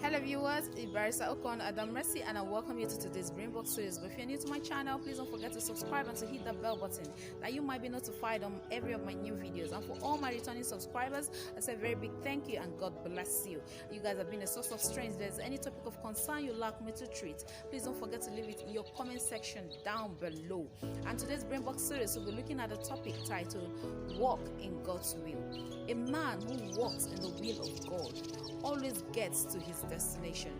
Hello viewers, it's Barr Ukonu and I welcome you to today's Brainbox series. But if you're new to my channel, please don't forget to subscribe and to hit that bell button that you might be notified on every of my new videos. And for all my returning subscribers, I say a very big thank you and God bless you. You guys have been a source of strength. If there's any topic of concern you'd like me to treat, please don't forget to leave it in your comment section down below. And today's Brainbox series, we'll be looking at a topic titled Walk in God's Will. A man who walks in the will of God always gets to his destination.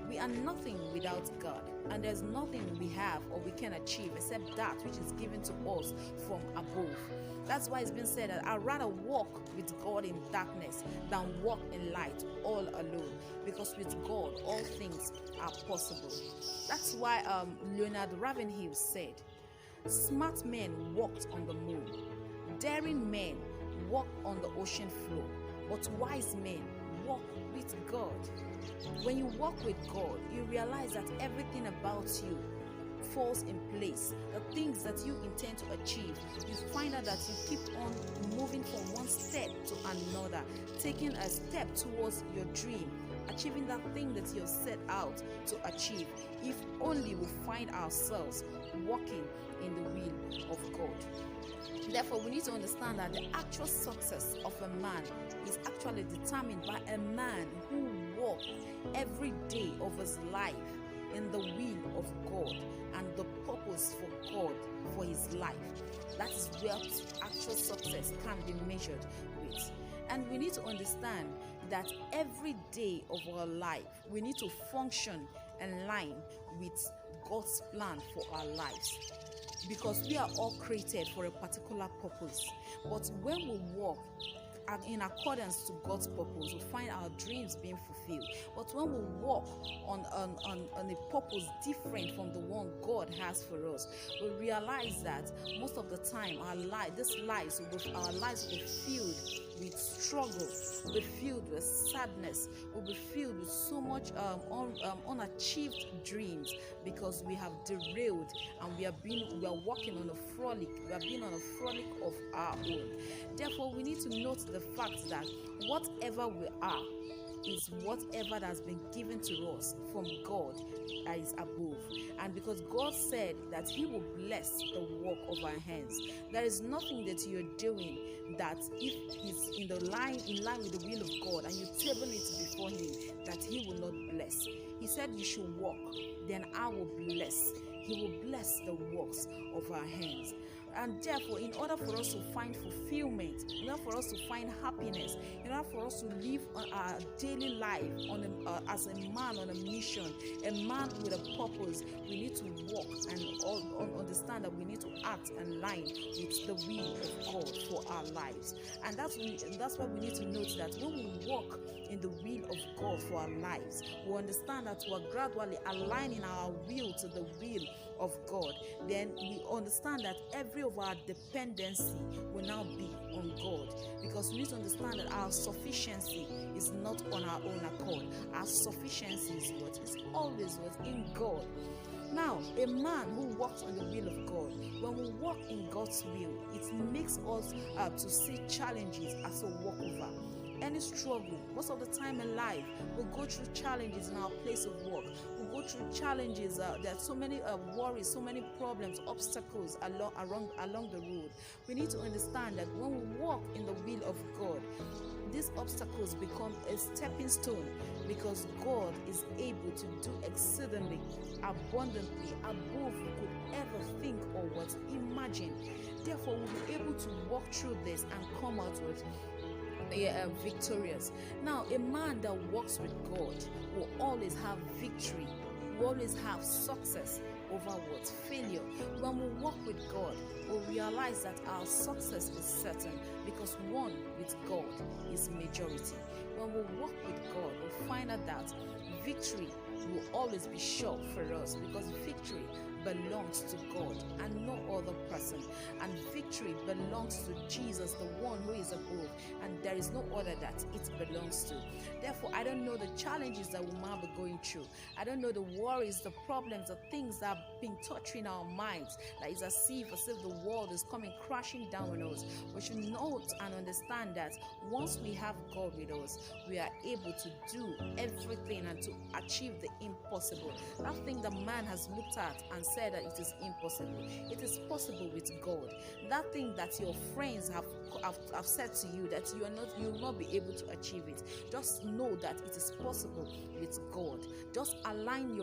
We are nothing without God, and there's nothing we have or we can achieve except that which is given to us from above. That's why it's been said that I'd rather walk with God in darkness than walk in light all alone, because with God all things are possible. That's why Leonard Ravenhill said, smart men walked on the moon, daring men walk on the ocean floor, but wise men walk with God. When you walk with God, you realize that everything about you falls in place. The things that you intend to achieve, you find out that you keep on moving from one step to another, taking a step towards your dream, achieving that thing that you've set out to achieve, if only we find ourselves walking in the will of God. Therefore, we need to understand that the actual success of a man is actually determined by a man who walks every day of his life in the will of God and the purpose for God for his life. That is where actual success can be measured with. And we need to understand that every day of our life, we need to function in line with God's plan for our lives, because we are all created for a particular purpose. But when we walk in accordance to God's purpose, we find our dreams being fulfilled. But when we walk on a purpose different from the one God has for us, we realize that most of the time our lives will be filled with struggle, will be filled with sadness, will be filled with so much unachieved dreams, because we have derailed and we are walking on a frolic. We have been on a frolic of our own. Therefore, we need to note the fact that whatever we are is whatever that has been given to us from God that is above. And because God said that He will bless the work of our hands, there is nothing that you're doing that, if it's in line with the will of God and you table it before Him, that He will not bless. He said you should walk, then I will bless. He will bless the works of our hands. And therefore, in order for us to find fulfillment, in order for us to find happiness, in order for us to live our daily life as a man on a mission, a man with a purpose, we need to walk and understand that we need to act in line with the will of God for our lives. And that's why we need to note that when we walk in the will of God for our lives, we understand that we are gradually aligning our will to the will of God. Then we understand that every of our dependency will now be on God, because we need to understand that our sufficiency is not on our own accord. Our sufficiency is always in God. Now, a man who walks on the will of God, when we walk in God's will, it makes us to see challenges as a walkover. Any struggle, most of the time in life, we'll go through challenges in our place of work. We'll go through challenges. There are so many worries, so many problems, obstacles along the road. We need to understand that when we walk in the will of God, these obstacles become a stepping stone, because God is able to do exceedingly abundantly above we could ever think or what imagine. Therefore, we'll be able to walk through this and come out with victorious. Now, a man that walks with God will always have victory, will always have success over what? Failure. When we walk with God, we'll realize that our success is certain, because one with God is majority. When we walk with God, we'll find out that victory will always be sure for us, because victory belongs to God and no other person, and victory belongs to Jesus, the one who is above, and there is no other that it belongs to. Therefore, I don't know the challenges that we might be going through. I don't know the worries, the problems, the things that have been touching our minds, that is as if the world is coming crashing down on us. We should note and understand that once we have God with us, we are able to do everything and to achieve the impossible. That thing that man has looked at and said that it is impossible, it is possible with God. That thing that your friends have said to you that you will not be able to achieve it, just know that it is possible with God. Just align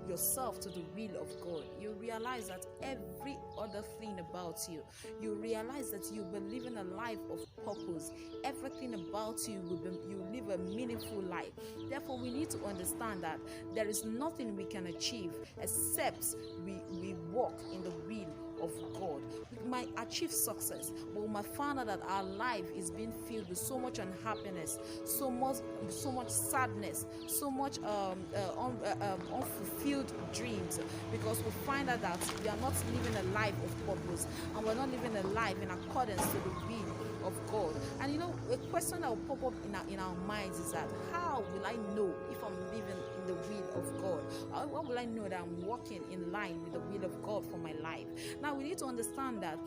yourself to the will of God. You realize that every other thing about you, you realize that you will live in a life of purpose. Everything about you you live a meaningful life. Therefore, we need to understand that there is nothing we can achieve except we walk in the will of God. We might achieve success, but we might find out that our life is being filled with so much unhappiness, so much sadness, so much unfulfilled dreams, because we find out that we are not living a life of purpose, and we're not living a life in accordance to the will of God. And you know, a question that will pop up in our minds is that, how will I know if I'm living in the will of God? How will I know that I'm walking in line with the will of God for my life? Now, we need to understand that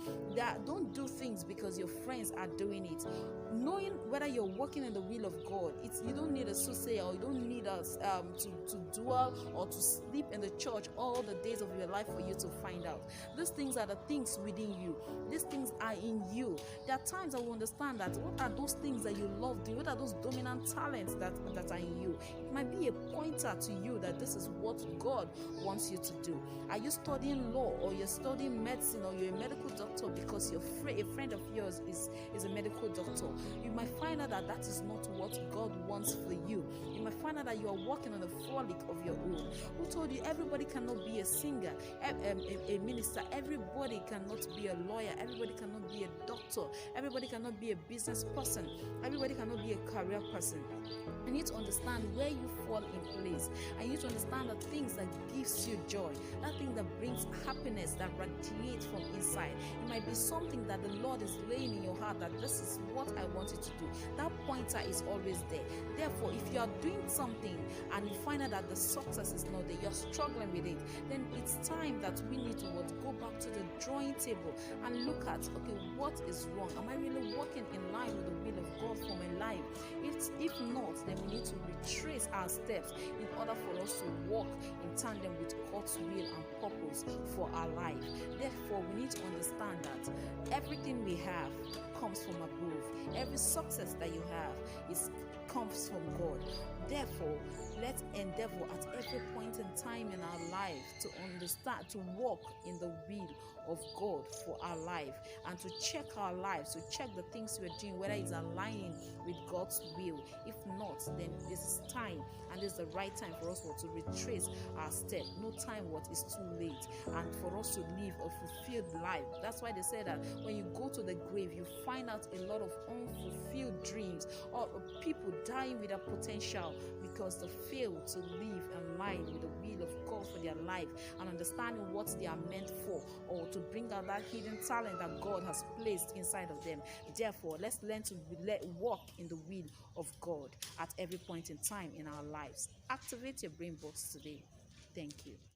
don't do things because your friends are doing it. Knowing whether you're walking in the will of God, you don't need a soothsayer, or you don't need us to dwell or to sleep in the church all the days of your life for you to find out. These things are the things within you. These things are in you. There are times I will understand that what are those things that you love doing? What are those dominant talents that are in you? It might be a pointer to you that this is what God wants you to do. Are you studying law, or you're studying medicine, or you're a medical doctor because a friend of yours is a medical doctor? You might find out that that is not what God wants for you. You might find out that you are walking on a frolic of your own. Who told you everybody cannot be a singer, a minister? Everybody cannot be a lawyer. Everybody cannot be a doctor. Everybody cannot be a business person. Everybody cannot be a career person. You need to understand where you fall in place, and you need to understand the things that gives you joy, that thing that brings happiness, that radiates from inside. It might be something that the Lord is laying in your heart, that this is what I want you to do. That pointer is always there. Therefore, if you are doing something and you find out that the success is not there, you're struggling with it, then it's time that we need to go back to the drawing table and look at, okay, what is wrong? Am I really walking in line with the will of God for my life? If not, then we need to retrace our steps in order for us to walk in tandem with God's will and purpose for our life. Therefore, we need to understand that everything we have comes from above. Every success that you have comes from God. Therefore, let's endeavor at every point in time in our life to understand, to walk in the will of God for our life, and to check our lives, to check the things we're doing, whether it's aligning with God's will. If not, then this is time, and this is the right time for us to retrace our step. No time is too late, and for us to live a fulfilled life. That's why they say that when you go to the grave, you find out a lot of unfulfilled dreams, or people dying with their potential because they fail to live in line with the will of God for their life, and understanding what they are meant for, or to bring out that hidden talent that God has placed inside of them. Therefore, let's learn to walk in the will of God at every point in time in our lives. Activate your brain box today. Thank you.